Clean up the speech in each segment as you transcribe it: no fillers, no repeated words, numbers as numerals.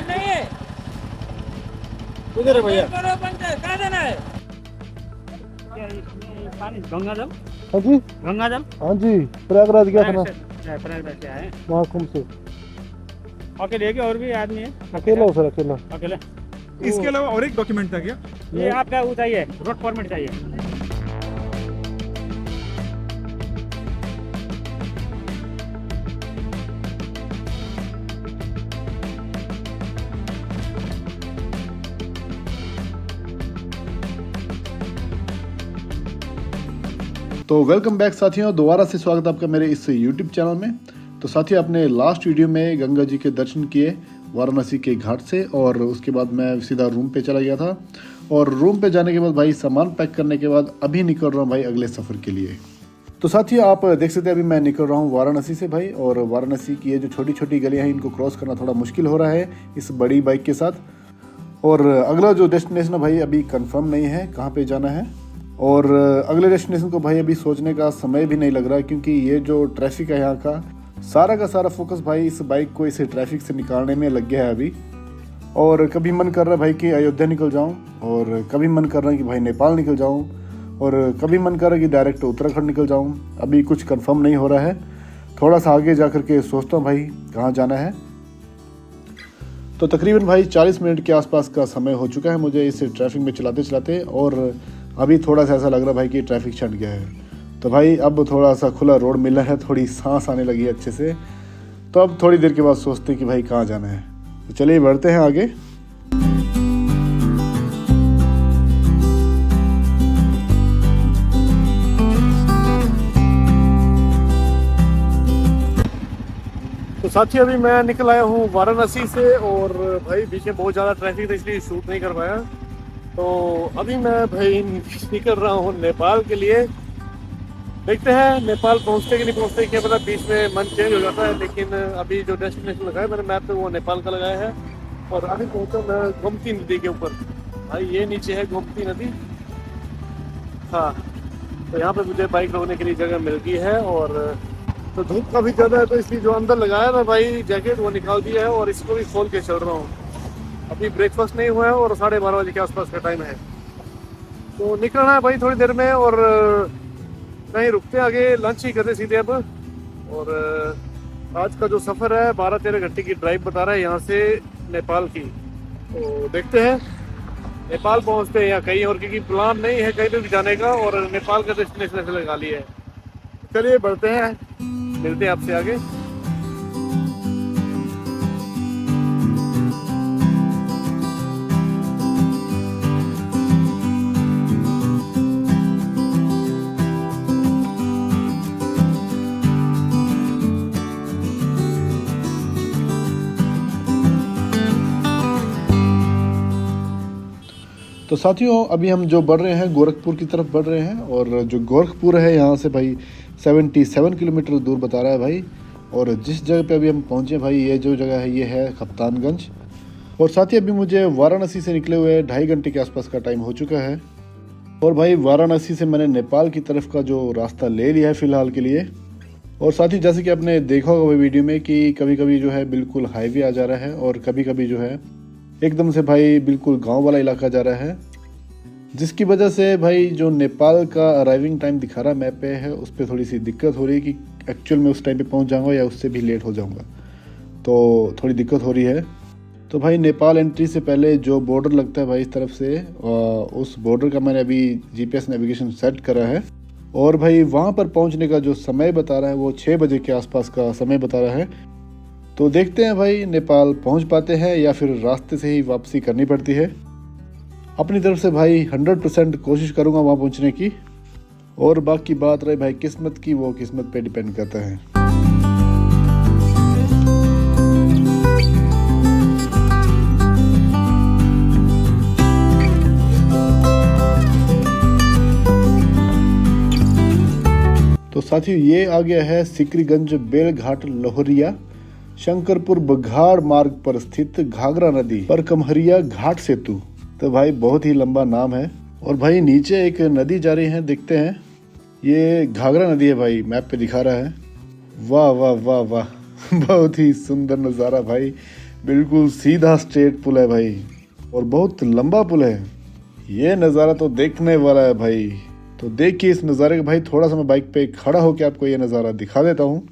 नहीं है। उधर है भैया। कहाँ जाना है? पानी गंगा जल, हाँ जी, गंगा जल। हाँ जी, प्रयागराज गया था ना, प्रयागराज से आए। महाकुंभ से। अकेले है कि और भी आदमी है? अकेला हो सर, अकेला। अकेले। इसके अलावा और एक डॉक्यूमेंट था क्या? ये आपका वो चाहिए, रोड परमिट चाहिए। तो वेलकम बैक साथियों, दोबारा से स्वागत है आपका मेरे इस यूट्यूब चैनल में। तो साथियों, अपने लास्ट वीडियो में गंगा जी के दर्शन किए वाराणसी के घाट से, और उसके बाद मैं सीधा रूम पे चला गया था। और रूम पे जाने के बाद भाई सामान पैक करने के बाद अभी निकल रहा हूँ भाई अगले सफ़र के लिए। तो साथियों, आप देख सकते हैं अभी मैं निकल रहा हूँ वाराणसी से भाई। और वाराणसी की ये जो छोटी छोटी गलियाँ हैं इनको क्रॉस करना थोड़ा मुश्किल हो रहा है इस बड़ी बाइक के साथ। और अगला जो डेस्टिनेशन है भाई अभी कंफर्म नहीं है कहाँ पे जाना है। और अगले डेस्टिनेशन को भाई अभी सोचने का समय भी नहीं लग रहा है, क्योंकि ये जो ट्रैफिक है यहाँ का सारा फोकस भाई इस बाइक को इस ट्रैफिक से निकालने में लग गया है अभी। और कभी मन कर रहा है भाई कि अयोध्या निकल जाऊँ, और कभी मन कर रहा है कि भाई नेपाल निकल जाऊँ, और कभी मन कर रहा है कि डायरेक्ट उत्तराखंड निकल जाऊँ। अभी कुछ कंफर्म नहीं हो रहा है, थोड़ा सा आगे जा कर के सोचता हूँ भाई कहाँ जाना है। तो तकरीबन भाई 40 मिनट के आसपास का समय हो चुका है मुझे इस ट्रैफिक में चलाते चलाते, और अभी थोड़ा सा ऐसा लग रहा है भाई कि ट्रैफिक छट गया है। तो भाई अब थोड़ा सा खुला रोड मिला है, थोड़ी सांस आने लगी है अच्छे से। तो अब थोड़ी देर के बाद सोचते हैं कि भाई कहाँ जाना है। तो चलिए बढ़ते हैं आगे। तो साथियों, अभी मैं निकल आया हूँ वाराणसी से, और भाई बीच में बहुत ज़्यादा ट्रैफिक था इसलिए शूट नहीं कर पाया। तो अभी मैं भाई निकल रहा हूँ नेपाल के लिए। देखते हैं नेपाल पहुँचते कि नहीं पहुँचते, क्या पता बीच में मन चेंज हो जाता है। लेकिन अभी जो डेस्टिनेशन लगाया मैंने मैप पे वो नेपाल का लगाया है। और अभी पहुँचा मैं गोमती नदी के ऊपर। भाई ये नीचे है गोमती नदी। हाँ, तो यहाँ पे मुझे बाइक रोकने के लिए जगह मिल गई है। और तो धूप काफ़ी ज़्यादा है, तो इसलिए जो अंदर लगाया था भाई जैकेट वो निकाल दिया है, और इसको भी खोल के चल रहा हूँ। अभी ब्रेकफास्ट नहीं हुआ है और 12:30 बजे के आसपास का टाइम है। तो निकलना है भाई थोड़ी देर में, और कहीं रुकते आगे लंच ही करते सीधे अब। और आज का जो सफ़र है 12-13 घंटे की ड्राइव बता रहा है यहाँ से नेपाल की। तो देखते हैं नेपाल पहुँचते हैं या कहीं और, क्योंकि प्लान नहीं है कहीं पे भी जाने का, और नेपाल का डेस्टिनेशन ऐसे लगा लिया है। चलिए बढ़ते हैं, मिलते हैं आपसे आगे। तो साथियों, अभी हम जो बढ़ रहे हैं गोरखपुर की तरफ बढ़ रहे हैं, और जो गोरखपुर है यहाँ से भाई 77 किलोमीटर दूर बता रहा है भाई। और जिस जगह पे अभी हम पहुँचे भाई, ये जो जगह है ये है कप्तानगंज। और साथ ही अभी मुझे वाराणसी से निकले हुए 2.5 घंटे के आसपास का टाइम हो चुका है। और भाई वाराणसी से मैंने नेपाल की तरफ का जो रास्ता ले लिया है फ़िलहाल के लिए। और साथ ही जैसे कि आपने देखा होगा वीडियो में कि कभी कभी जो है बिल्कुल हाईवे आ जा रहा है, और कभी कभी जो है एकदम से भाई बिल्कुल गांव वाला इलाका जा रहा है, जिसकी वजह से भाई जो नेपाल का अराइविंग टाइम दिखा रहा मैप पे है उस पर थोड़ी सी दिक्कत हो रही है कि एक्चुअल में उस टाइम पे पहुंच जाऊंगा या उससे भी लेट हो जाऊंगा। तो थोड़ी दिक्कत हो रही है। तो भाई नेपाल एंट्री से पहले जो बॉर्डर लगता है भाई इस तरफ से, उस बॉर्डर का मैंने अभी GPS नेविगेशन सेट करा है। और भाई वहाँ पर पहुँचने का जो समय बता रहा है वो 6 बजे के आसपास का समय बता रहा है। तो देखते हैं भाई नेपाल पहुंच पाते हैं या फिर रास्ते से ही वापसी करनी पड़ती है। अपनी तरफ से भाई 100% कोशिश करूंगा वहां पहुंचने की, और बाकी बात रही भाई किस्मत की, वो किस्मत पे डिपेंड करता है। तो साथियों, ये आ गया है सिकरीगंज बेलघाट लोहरिया शंकरपुर बघाड़ मार्ग पर स्थित घाघरा नदी पर कमहरिया घाट सेतु। तो भाई बहुत ही लंबा नाम है। और भाई नीचे एक नदी जा रही है, देखते हैं। ये घाघरा नदी है भाई, मैप पे दिखा रहा है। वाह वाह वाह वाह, बहुत ही सुंदर नज़ारा भाई, बिल्कुल सीधा स्ट्रेट पुल है भाई और बहुत लंबा पुल है। ये नज़ारा तो देखने वाला है भाई। तो देखिए इस नज़ारे को भाई, थोड़ा सा मैं बाइक पे खड़ा होकर आपको ये नज़ारा दिखा देता हूँ।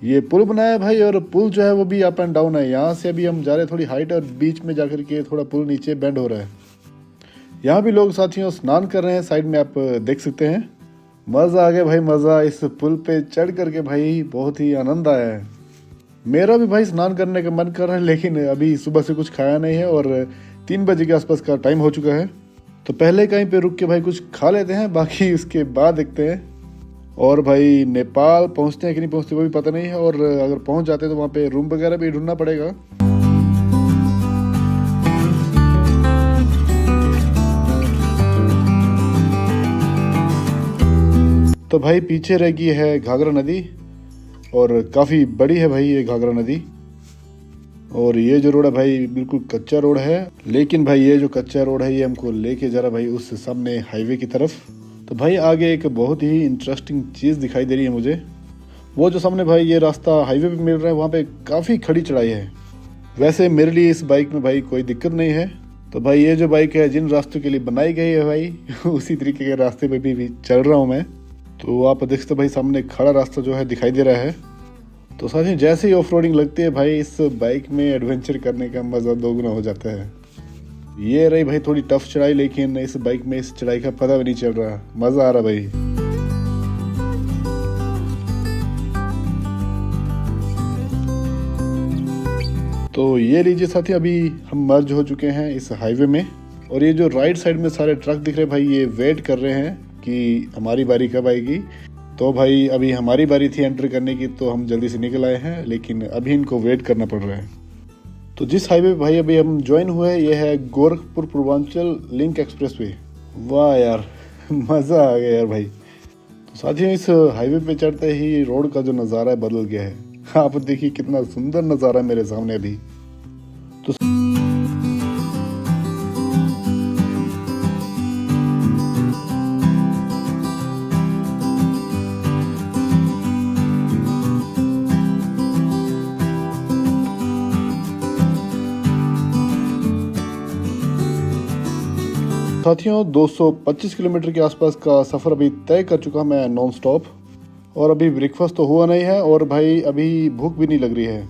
ये पुल बनाया है भाई और पुल जो है वो भी अप एंड डाउन है। यहाँ से अभी हम जा रहे हैं थोड़ी हाइट और बीच में जाकर के थोड़ा पुल नीचे बेंड हो रहा है। यहाँ भी लोग साथियों स्नान कर रहे हैं, साइड में आप देख सकते हैं। मज़ा आ गया भाई, मज़ा इस पुल पे चढ़ करके भाई, बहुत ही आनंद आया है। मेरा भी भाई स्नान करने का मन कर रहा है, लेकिन अभी सुबह से कुछ खाया नहीं है और 3 बजे के आसपास का टाइम हो चुका है। तो पहले कहीं पे रुक के भाई कुछ खा लेते हैं, बाकी उसके बाद देखते हैं। और भाई नेपाल पहुंचते हैं कि नहीं पहुंचते वो भी पता नहीं है, और अगर पहुंच जाते हैं तो वहाँ पे रूम वगैरह भी ढूंढना पड़ेगा। तो भाई पीछे रह गई है घाघरा नदी और काफ़ी बड़ी है भाई ये घाघरा नदी। और ये जो रोड है भाई बिल्कुल कच्चा रोड है, लेकिन भाई ये जो कच्चा रोड है ये हमको लेके जा रहा है भाई उस सामने हाईवे की तरफ। तो भाई आगे एक बहुत ही इंटरेस्टिंग चीज़ दिखाई दे रही है मुझे। वो जो सामने भाई ये रास्ता हाईवे पे मिल रहा है, वहाँ पे काफ़ी खड़ी चढ़ाई है। वैसे मेरे लिए इस बाइक में भाई कोई दिक्कत नहीं है। तो भाई ये जो बाइक है जिन रास्तों के लिए बनाई गई है भाई उसी तरीके के रास्ते पे भी चल रहा हूँ मैं। तो आप देख सकते भाई सामने खड़ा रास्ता जो है दिखाई दे रहा है। तो साथियों जैसे ही ऑफ रोडिंग लगती है भाई, इस बाइक में एडवेंचर करने का मज़ा दोगुना हो जाता है। ये रही भाई थोड़ी टफ चढ़ाई, लेकिन इस बाइक में इस चढ़ाई का पता भी नहीं चल रहा, मज़ा आ रहा भाई। तो ये लीजिए साथी, अभी हम मर्ज हो चुके हैं इस हाईवे में। और ये जो राइट साइड में सारे ट्रक दिख रहे हैं भाई, ये वेट कर रहे हैं कि हमारी बारी कब आएगी। तो भाई अभी हमारी बारी थी एंटर करने की, तो हम जल्दी से निकल आए हैं, लेकिन अभी इनको वेट करना पड़ रहा है। तो जिस हाईवे पे भाई अभी हम ज्वाइन हुए हैं, ये है गोरखपुर पूर्वांचल लिंक एक्सप्रेसवे। वाह यार मज़ा आ गया यार भाई। तो साथियों इस हाईवे पे चढ़ते ही रोड का जो नज़ारा है बदल गया है। आप देखिए कितना सुंदर नज़ारा है मेरे सामने अभी। तो साथियों 225 किलोमीटर के आसपास का सफ़र अभी तय कर चुका मैं नॉन स्टॉप। और अभी ब्रेकफास्ट तो हुआ नहीं है और भाई अभी भूख भी नहीं लग रही है।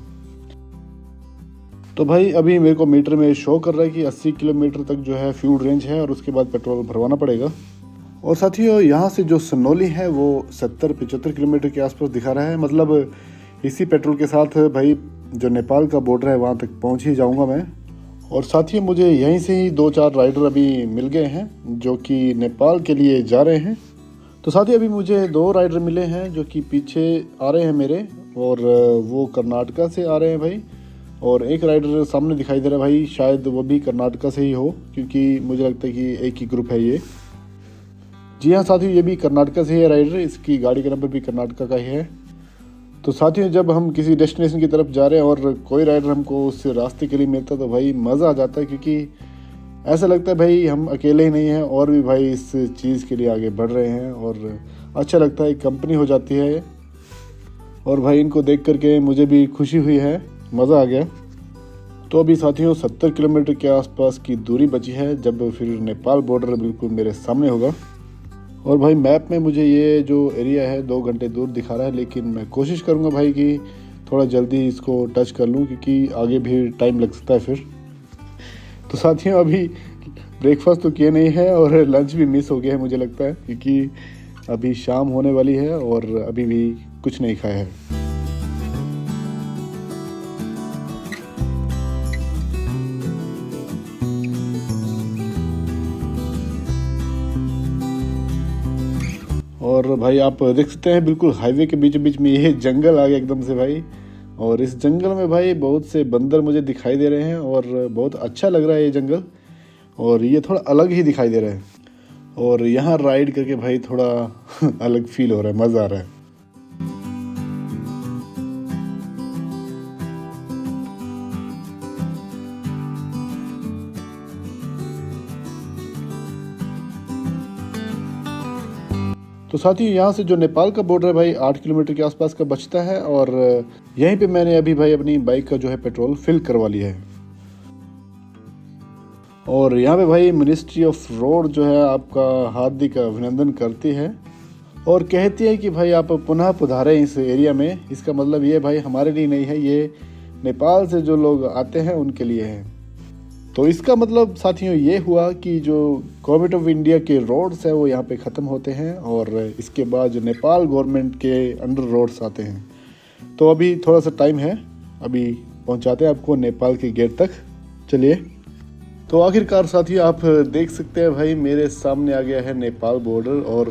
तो भाई अभी मेरे को मीटर में शो कर रहा है कि 80 किलोमीटर तक जो है फ्यूल रेंज है और उसके बाद पेट्रोल भरवाना पड़ेगा। और साथियों यहाँ से जो सनौली है वो 70-75 किलोमीटर के आसपास दिखा रहा है। मतलब इसी पेट्रोल के साथ भाई जो नेपाल का बॉर्डर है वहाँ तक पहुँच ही जाऊँगा मैं। और साथियों मुझे यहीं से ही 2-4 राइडर अभी मिल गए हैं जो कि नेपाल के लिए जा रहे हैं। तो साथ ही अभी मुझे 2 राइडर मिले हैं जो कि पीछे आ रहे हैं मेरे, और वो कर्नाटका से आ रहे हैं भाई। और एक राइडर सामने दिखाई दे रहा है भाई, शायद वो भी कर्नाटका से ही हो, क्योंकि मुझे लगता है कि एक ही ग्रुप है ये। जी हाँ साथियों, ये भी कर्नाटका से है राइडर, इसकी गाड़ी का नंबर भी कर्नाटका का ही है। तो साथियों जब हम किसी डेस्टिनेशन की तरफ जा रहे हैं और कोई राइडर हमको उस रास्ते के लिए मिलता है तो भाई मज़ा आ जाता है, क्योंकि ऐसा लगता है भाई हम अकेले ही नहीं हैं और भी भाई इस चीज़ के लिए आगे बढ़ रहे हैं। और अच्छा लगता है, कंपनी हो जाती है। और भाई इनको देख करके मुझे भी खुशी हुई है, मज़ा आ गया। तो अभी साथियों 70 किलोमीटर के आसपास की दूरी बची है, जब फिर नेपाल बॉर्डर बिल्कुल मेरे सामने होगा। और भाई मैप में मुझे ये जो एरिया है 2 घंटे दूर दिखा रहा है, लेकिन मैं कोशिश करूँगा भाई कि थोड़ा जल्दी इसको टच कर लूँ, क्योंकि आगे भी टाइम लग सकता है फिर। तो साथियों अभी ब्रेकफास्ट तो किया नहीं है और लंच भी मिस हो गया है मुझे लगता है, क्योंकि अभी शाम होने वाली है और अभी भी कुछ नहीं खाया है। और भाई आप देख सकते हैं बिल्कुल हाईवे के बीच बीच में ये जंगल आ गया एकदम से भाई। और इस जंगल में भाई बहुत से बंदर मुझे दिखाई दे रहे हैं और बहुत अच्छा लग रहा है ये जंगल, और ये थोड़ा अलग ही दिखाई दे रहा है। और यहाँ राइड करके भाई थोड़ा अलग फील हो रहा है, मज़ा आ रहा है। तो साथ ही यहाँ से जो नेपाल का बॉर्डर है भाई 8 किलोमीटर के आसपास का बचता है और यहीं पे मैंने अभी भाई अपनी बाइक का जो है पेट्रोल फिल करवा लिया है। और यहाँ पे भाई मिनिस्ट्री ऑफ रोड जो है आपका हार्दिक अभिनंदन करती है और कहती है कि भाई आप पुनः पधारें इस एरिया में। इसका मतलब ये भाई हमारे लिए नहीं है, ये नेपाल से जो लोग आते हैं उनके लिए है। तो इसका मतलब साथियों ये हुआ कि जो गवर्नमेंट ऑफ इंडिया के रोड्स हैं वो यहाँ पे ख़त्म होते हैं और इसके बाद जो नेपाल गवर्नमेंट के अंडर रोड्स आते हैं। तो अभी थोड़ा सा टाइम है, अभी पहुँचाते हैं आपको नेपाल के गेट तक। चलिए। तो आखिरकार साथियों आप देख सकते हैं भाई मेरे सामने आ गया है नेपाल बॉर्डर और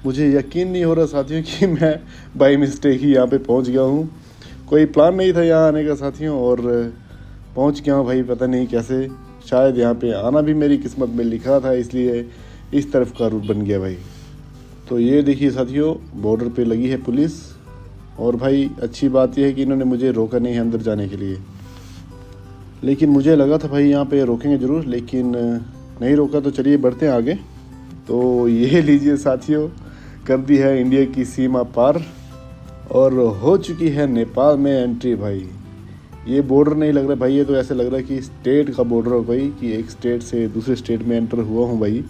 मुझे यकीन नहीं हो रहा साथियों कि मैं बाई मिस्टेक ही यहाँ पे पहुँच गया हूँ। कोई प्लान नहीं था यहाँ आने का साथियों और पहुँच गया हूँ भाई, पता नहीं कैसे। शायद यहाँ पे आना भी मेरी किस्मत में लिखा था, इसलिए इस तरफ का रूट बन गया भाई। तो ये देखिए साथियों बॉर्डर पे लगी है पुलिस और भाई अच्छी बात यह है कि इन्होंने मुझे रोका नहीं है अंदर जाने के लिए। लेकिन मुझे लगा था भाई यहाँ पे रोकेंगे ज़रूर, लेकिन नहीं रोका। तो चलिए बढ़ते हैं आगे। तो ये लीजिए साथियों कर दी है इंडिया की सीमा पार और हो चुकी है नेपाल में एंट्री भाई। ये बॉर्डर नहीं लग रहा भाई, ये तो ऐसे लग रहा है कि स्टेट का बॉर्डर हो भाई, कि एक स्टेट से दूसरे स्टेट में एंटर हुआ हूँ भाई।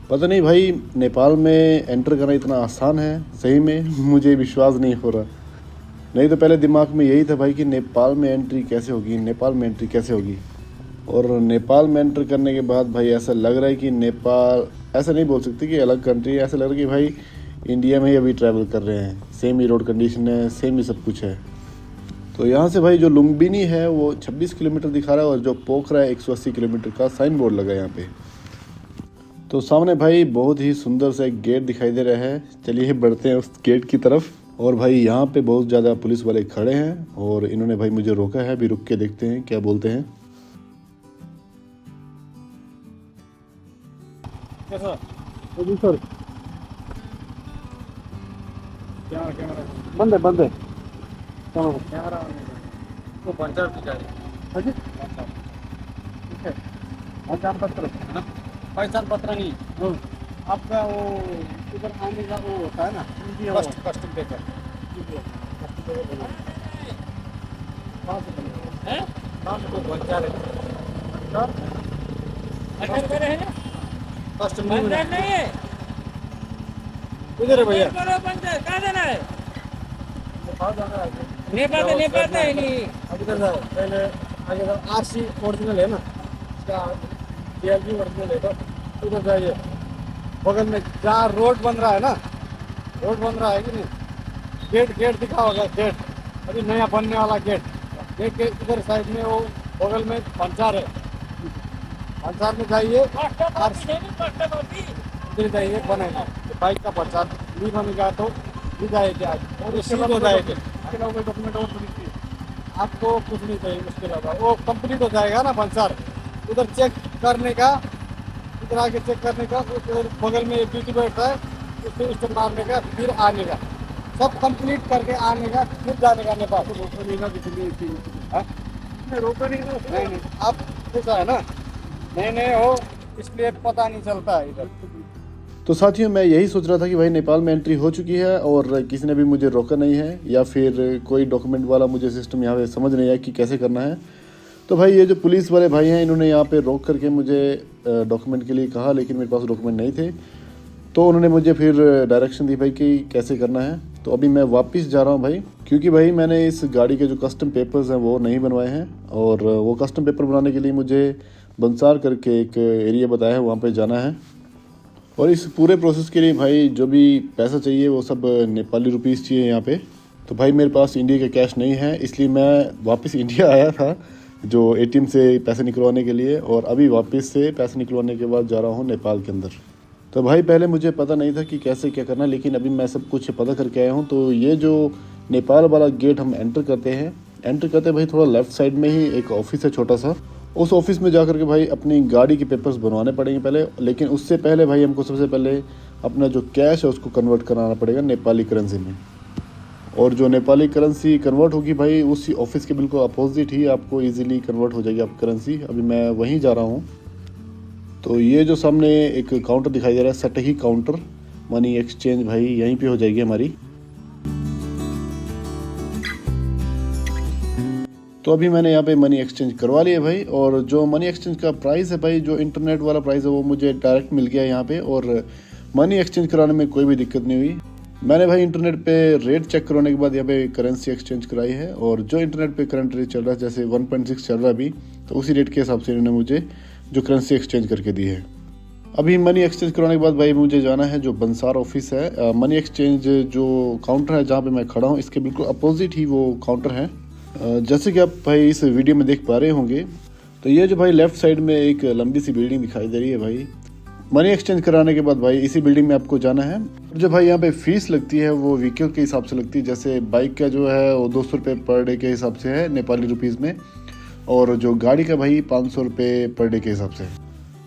पता नहीं भाई नेपाल में एंटर करना इतना आसान है, सही में मुझे विश्वास नहीं हो रहा। नहीं तो पहले दिमाग में यही था भाई कि नेपाल में एंट्री कैसे होगी, नेपाल में एंट्री कैसे होगी। और नेपाल में एंटर करने के बाद भाई ऐसा लग रहा है कि नेपाल, ऐसा नहीं बोल सकते कि अलग कंट्री है, ऐसा लग रहा है कि भाई इंडिया में ही अभी ट्रैवल कर रहे हैं। सेम ही रोड कंडीशन है, सेम ही सब कुछ है। तो यहाँ से भाई जो लुम्बिनी है वो 26 किलोमीटर दिखा रहा है और जो पोखरा है 180 किलोमीटर का साइन बोर्ड लगा है यहाँ पे। तो सामने भाई बहुत ही सुंदर सा एक गेट दिखाई दे रहा है। चलिए बढ़ते हैं उस गेट की तरफ। और भाई यहाँ पे बहुत ज़्यादा पुलिस वाले खड़े हैं और इन्होंने भाई मुझे रोका है। अभी रुक के देखते हैं क्या बोलते हैं। सर बंद है बंद है कैमरा वो पंचर की गाड़ी पहचान पत्र है ना, पहचान पत्र नहीं आपका वो उधर आने का वो होता है ना, कस्टम पेपर कस्टम नहीं है। उधर है भैया, कहाँ जाना है? नेपाल है नहीं। अब इधर जाओ, पहले आगे आरसी ओरिजिनल है ना, इसका DLG ओरिजिनल है, तो उधर जाइए। बगल में जहाँ रोड बन रहा है ना, रोड बन रहा है कि नहीं, गेट दिखा होगा, गेट अभी नया बनने वाला गेट के इधर साइड में वो बगल में पंचार है, पंचार में जाइए, इधर जाइए बनेगा बाइक का पंचार। नहीं बनेगा तो जाएगी आज और इसके बाद हो जाएगी। डॉक्यूमेंट और आपको कुछ नहीं चाहिए, उसके अलावा वो कंप्लीट हो जाएगा ना पंचर। उधर चेक करने का, इधर आके चेक करने का, उधर बगल में ड्यूटी बैठता है, उसको स्टेप मारने का, फिर आने का, सब कंप्लीट करके आने का, फिर जाने का नेपाल। तो रोका नहीं ना किसी भी, रोका नहीं, आप ऐसा है ना, नए हो इसलिए पता नहीं चलता है इधर। तो साथियों मैं यही सोच रहा था कि भाई नेपाल में एंट्री हो चुकी है और किसी ने भी मुझे रोका नहीं है, या फिर कोई डॉक्यूमेंट वाला मुझे सिस्टम यहाँ पे समझ नहीं आया कि कैसे करना है। तो भाई ये जो पुलिस वाले भाई हैं इन्होंने यहाँ पे रोक करके मुझे डॉक्यूमेंट के लिए कहा, लेकिन मेरे पास डॉक्यूमेंट नहीं थे। तो उन्होंने मुझे फिर डायरेक्शन दी भाई कि कैसे करना है। तो अभी मैं वापस जा रहा हूँ भाई, क्योंकि भाई मैंने इस गाड़ी के जो कस्टम पेपर्स हैं वो नहीं बनवाए हैं और वो कस्टम पेपर बनाने के लिए मुझे बंसार करके एक एरिया बताया है, वहाँ पर जाना है। और इस पूरे प्रोसेस के लिए भाई जो भी पैसा चाहिए वो सब नेपाली रुपीस चाहिए यहाँ पे। तो भाई मेरे पास इंडिया का कैश नहीं है, इसलिए मैं वापस इंडिया आया था जो ATM से पैसे निकलवाने के लिए, और अभी वापस से पैसे निकलवाने के बाद जा रहा हूँ नेपाल के अंदर। तो भाई पहले मुझे पता नहीं था कि कैसे क्या करना, लेकिन अभी मैं सब कुछ पता करके आया हूँ। तो ये जो नेपाल वाला गेट हम एंटर करते भाई थोड़ा लेफ्ट साइड में ही एक ऑफिस है छोटा सा। उस ऑफिस में जा करके भाई अपनी गाड़ी के पेपर्स बनवाने पड़ेंगे पहले, लेकिन उससे पहले भाई हमको सबसे पहले अपना जो कैश है उसको कन्वर्ट कराना पड़ेगा नेपाली करेंसी में। और जो नेपाली करेंसी कन्वर्ट होगी भाई उसी ऑफिस के बिल्कुल अपोजिट ही आपको इजीली कन्वर्ट हो जाएगी आपकी करेंसी। अभी मैं वहीं जा रहा हूँ। तो ये जो सामने एक काउंटर दिखाई दे रहा है, सटही काउंटर, मनी एक्सचेंज भाई यहीं पे हो जाएगी हमारी। तो अभी मैंने यहाँ पे मनी एक्सचेंज करवा लिया भाई, और जो मनी एक्सचेंज का प्राइस है भाई, जो इंटरनेट वाला प्राइस है वो मुझे डायरेक्ट मिल गया यहाँ पे, और मनी एक्सचेंज कराने में कोई भी दिक्कत नहीं हुई। मैंने भाई इंटरनेट पे रेट चेक करवाने के बाद यहाँ पे करेंसी एक्सचेंज कराई है, और जो इंटरनेट पे करंट रेट चल रहा है जैसे 1.6 चल रहा है अभी, तो उसी रेट के हिसाब से इन्होंने मुझे जो करेंसी एक्सचेंज करके दी है। अभी मनी एक्सचेंज करवाने के बाद भाई मुझे जाना है जो बंसार ऑफिस है। मनी एक्सचेंज जो काउंटर है जहाँ पे मैं खड़ा हूँ, इसके बिल्कुल अपोजिट ही वो काउंटर है। जैसे कि आप भाई इस वीडियो में देख पा रहे होंगे, तो ये जो भाई लेफ्ट साइड में एक लंबी सी बिल्डिंग दिखाई दे रही है भाई, मनी एक्सचेंज कराने के बाद भाई इसी बिल्डिंग में आपको जाना है। जो भाई यहाँ पे फीस लगती है वो व्हीकल के हिसाब से लगती है। जैसे बाइक का जो है वो 200 रुपये पर डे के हिसाब से है नेपाली रुपीज़ में, और जो गाड़ी का भाई 500 रुपये पर डे के हिसाब से।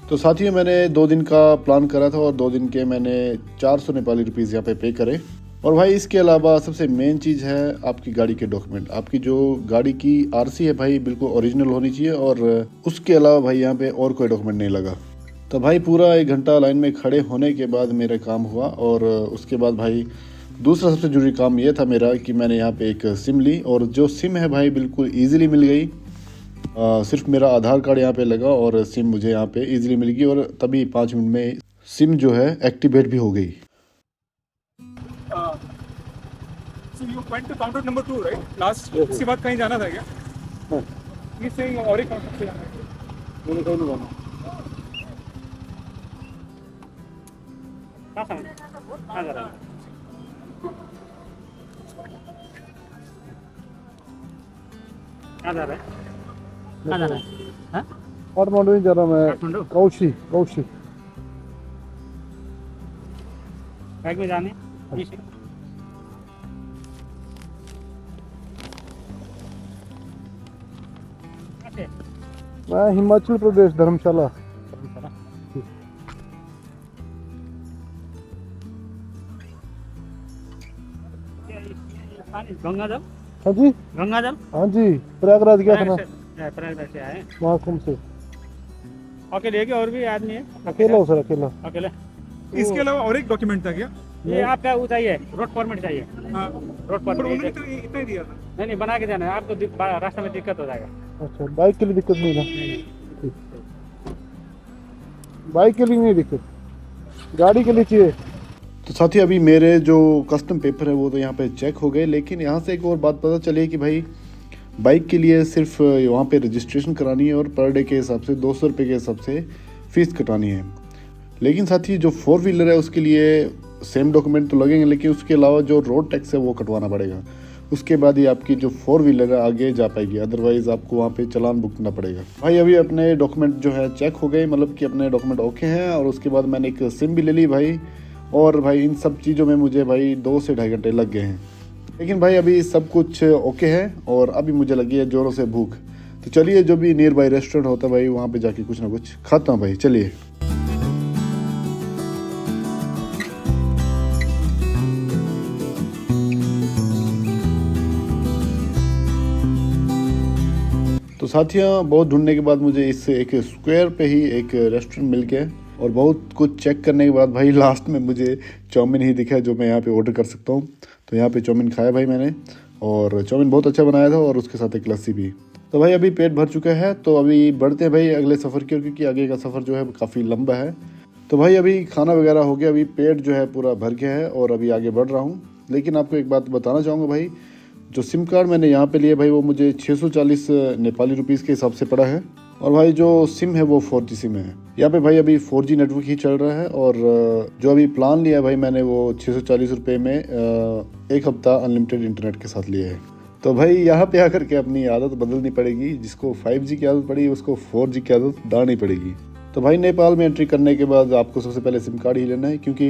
तो साथियों मैंने 2 दिन का प्लान करा था, और 2 दिन के मैंने 400 नेपाली रुपीज़ यहाँ पे करे। और भाई इसके अलावा सबसे मेन चीज़ है आपकी गाड़ी के डॉक्यूमेंट। आपकी जो गाड़ी की आरसी है भाई बिल्कुल ओरिजिनल होनी चाहिए, और उसके अलावा भाई यहाँ पे और कोई डॉक्यूमेंट नहीं लगा। तो भाई पूरा 1 घंटा लाइन में खड़े होने के बाद मेरा काम हुआ, और उसके बाद भाई दूसरा सबसे जरूरी काम ये था मेरा कि मैंने यहाँ पे एक सिम ली, और जो सिम है भाई बिल्कुल ईजिली मिल गई। सिर्फ मेरा आधार कार्ड यहाँ पे लगा और सिम मुझे यहाँ पे ईजिली मिल गई, और तभी 5 मिनट में सिम जो है एक्टिवेट भी हो गई। So you went to counter number 2, right? Last. उसके बाद कहीं जाना था क्या? ये से और एक काउंटर से जाना है। मैंने कहीं नहीं जाना। कहाँ जा रहा है? कहाँ जा रहा है? कहाँ जा रहा है? हाँ? काठमांडू नहीं जा रहा मैं, काठमांडू? कौशी। बैग में जाने? पीछे? कहाँ से? मैं हिमाचल प्रदेश धर्मशाला। गंगा जल? हाँ जी, गंगा जल? हाँ जी, प्रयागराज गया था ना, प्रयागराज से आए। महाकुंभ से। अकेले है कि और भी आदमी है? अकेला हो सर, अकेला। अकेले? इसके अलावा और एक डॉक्यूमेंट था क्या? ये आपका वो चाहिए, रोड परमिट चाहिए। हाँ। रोड पर उन्होंने परमिट तो इतना ही दिया था। नहीं बना के जाना है आपको, रास्ते में दिक्कत हो जाएगा। अच्छा, बाइक के लिए दिक्कत नहीं ना? बाइक के लिए नहीं दिक्कत, गाड़ी के लिए चाहिए। तो साथी अभी मेरे जो कस्टम पेपर है वो तो यहाँ पे चेक हो गए, लेकिन यहाँ से एक और बात पता चली कि भाई बाइक के लिए सिर्फ वहाँ पे रजिस्ट्रेशन करानी है, और पर डे के हिसाब से 200 रुपये के हिसाब से फ़ीस कटानी है। लेकिन साथी जो 4 व्हीलर है उसके लिए सेम डॉक्यूमेंट तो लगेंगे, लेकिन उसके अलावा जो रोड टैक्स है वो कटवाना पड़ेगा। उसके बाद ही आपकी जो 4 व्हीलर है आगे जा पाएगी, अदरवाइज़ आपको वहाँ पे चालान भुगतना पड़ेगा। भाई अभी अपने डॉक्यूमेंट जो है चेक हो गए, मतलब कि अपने डॉक्यूमेंट ओके हैं, और उसके बाद मैंने एक सिम भी ले ली भाई। और भाई इन सब चीज़ों में मुझे भाई 2 से 2.5 घंटे लग गए हैं, लेकिन भाई अभी सब कुछ ओके है, और अभी मुझे लगी है ज़ोरों से भूख। तो चलिए जो भी नियर बाई रेस्टोरेंट होता है भाई वहाँ पे जाके कुछ ना कुछ खाता हूँ भाई, चलिए। तो साथियों बहुत ढूंढने के बाद मुझे इस एक स्क्वायर पे ही एक रेस्टोरेंट मिल गया, और बहुत कुछ चेक करने के बाद भाई लास्ट में मुझे चाउमीन ही दिखा जो मैं यहाँ पे ऑर्डर कर सकता हूँ। तो यहाँ पे चाउमीन खाया भाई मैंने, और चाउमीन बहुत अच्छा बनाया था, और उसके साथ एक लस्सी भी। तो भाई अभी पेट भर चुका है, तो अभी बढ़ते हैं भाई अगले सफ़र की ओर, क्योंकि आगे का सफ़र जो है काफ़ी लंबा है। तो भाई अभी खाना वगैरह हो गया, अभी पेट जो है पूरा भर गया है, और अभी आगे बढ़ रहा हूँ। लेकिन आपको एक बात बताना चाहूँगा भाई, जो सिम कार्ड मैंने यहाँ पे लिया भाई वो मुझे 640 नेपाली रुपीज़ के हिसाब से पड़ा है, और भाई जो सिम है वो 4G सिम है। यहाँ पे भाई अभी 4G नेटवर्क ही चल रहा है, और जो अभी प्लान लिया भाई मैंने वो 640 रुपये में 1 हफ्ता अनलिमिटेड इंटरनेट के साथ लिया है। तो भाई यहाँ पे आकर के अपनी आदत बदलनी पड़ेगी, जिसको 5G की आदत पड़ी उसको 4G की आदत डालनी पड़ेगी। तो भाई नेपाल में एंट्री करने के बाद आपको सबसे पहले सिम कार्ड ही लेना है, क्योंकि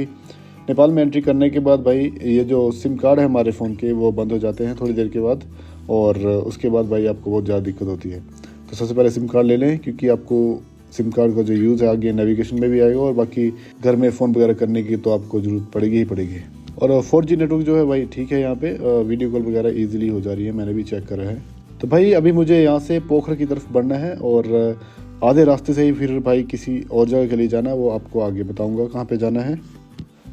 नेपाल में एंट्री करने के बाद भाई ये जो सिम कार्ड है हमारे फ़ोन के वो बंद हो जाते हैं थोड़ी देर के बाद, और उसके बाद भाई आपको बहुत ज़्यादा दिक्कत होती है। तो सबसे पहले सिम कार्ड ले लें, क्योंकि आपको सिम कार्ड का जो यूज़ है आगे नेविगेशन में भी आएगा, और बाकी घर में फ़ोन वगैरह करने की तो आपको ज़रूरत पड़ेगी ही पड़ेगी। और 4G नेटवर्क जो है भाई ठीक है, यहाँ पे वीडियो कॉल वगैरह ईजिली हो जा रही है, मैंने भी चेक करा है। तो भाई अभी मुझे यहाँ से पोखर की तरफ बढ़ना है, और आधे रास्ते से ही फिर भाई किसी और जगह के लिए जाना है, वो आपको आगे बताऊँगा कहाँ पर जाना है।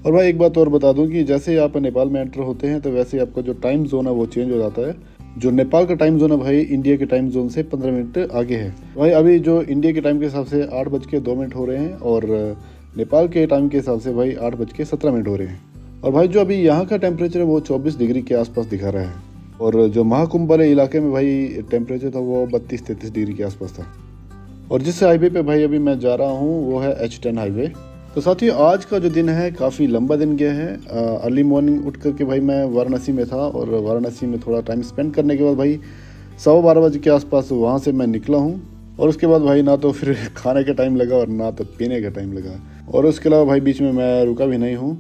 और भाई एक बात और बता दूं कि जैसे ही आप नेपाल में एंटर होते हैं तो वैसे ही आपका जो टाइम जोन है वो चेंज हो जाता है। जो नेपाल का टाइम जोन है भाई इंडिया के टाइम जोन से 15 मिनट आगे है। भाई अभी जो इंडिया के टाइम के हिसाब से 8:02 हो रहे हैं और नेपाल के टाइम के हिसाब से भाई 8:17 हो रहे हैं। और भाई जो अभी यहाँ का टेम्परेचर है वो 24 डिग्री के आसपास दिखा रहा है और जो महाकुंभ वाले इलाके में भाई टेम्परेचर था वो 32-33 डिग्री के आसपास था। और जिस हाईवे पे भाई अभी मैं जा रहा हूँ वो है H10 हाईवे। तो साथियों आज का जो दिन है काफ़ी लंबा दिन गया है। अर्ली मॉर्निंग उठ करके भाई मैं वाराणसी में था और वाराणसी में थोड़ा टाइम स्पेंड करने के बाद भाई 12:15 बजे के आसपास वहाँ से मैं निकला हूँ। और उसके बाद भाई ना तो फिर खाने का टाइम लगा और ना तो पीने का टाइम लगा और उसके अलावा भाई बीच में मैं रुका भी नहीं हूँ।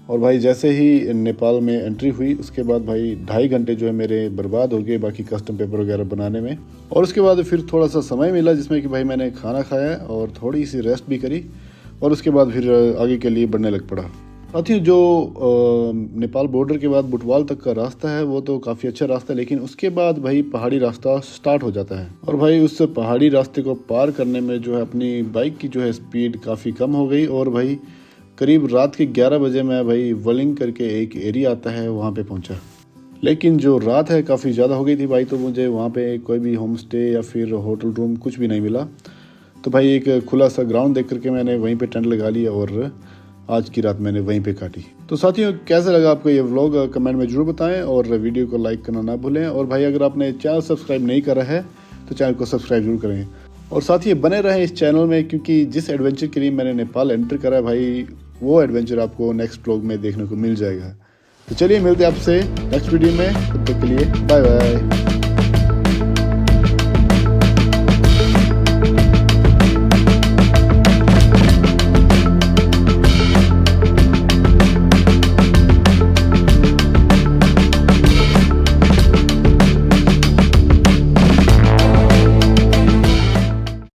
और भाई जैसे ही नेपाल में एंट्री हुई उसके बाद भाई 2.5 घंटे जो है मेरे बर्बाद हो गए बाकी कस्टम पेपर वगैरह बनाने में। और उसके बाद फिर थोड़ा सा समय मिला जिसमें कि भाई मैंने खाना खाया और थोड़ी सी रेस्ट भी करी और उसके बाद फिर आगे के लिए बढ़ने लग पड़ा। साथियों जो नेपाल बॉर्डर के बाद बुटवाल तक का रास्ता है वो तो काफ़ी अच्छा रास्ता है, लेकिन उसके बाद भाई पहाड़ी रास्ता स्टार्ट हो जाता है और भाई उस पहाड़ी रास्ते को पार करने में जो है अपनी बाइक की जो है स्पीड काफ़ी कम हो गई और भाई करीब रात के 11 बजे मैं भाई वलिंग करके एक एरिया आता है वहाँ पे पहुँचा। लेकिन जो रात है काफ़ी ज़्यादा हो गई थी भाई, तो मुझे वहाँ पे कोई भी होम स्टे या फिर होटल रूम कुछ भी नहीं मिला। तो भाई एक खुला सा ग्राउंड देख करके मैंने वहीं पे टेंट लगा लिया और आज की रात मैंने वहीं पे काटी। तो साथियों कैसा लगा आपको ये व्लॉग कमेंट में ज़रूर बताएं और वीडियो को लाइक करना ना भूलें। और भाई अगर आपने चैनल सब्सक्राइब नहीं करा है तो चैनल को सब्सक्राइब जरूर करें और साथ ही बने रहें इस चैनल में, क्योंकि जिस एडवेंचर के लिए मैंने नेपाल एंटर करा है भाई वो एडवेंचर आपको नेक्स्ट व्लॉग में देखने को मिल जाएगा। तो चलिए मिलते हैं आपसे नेक्स्ट वीडियो में, तब तक के लिए बाय बाय।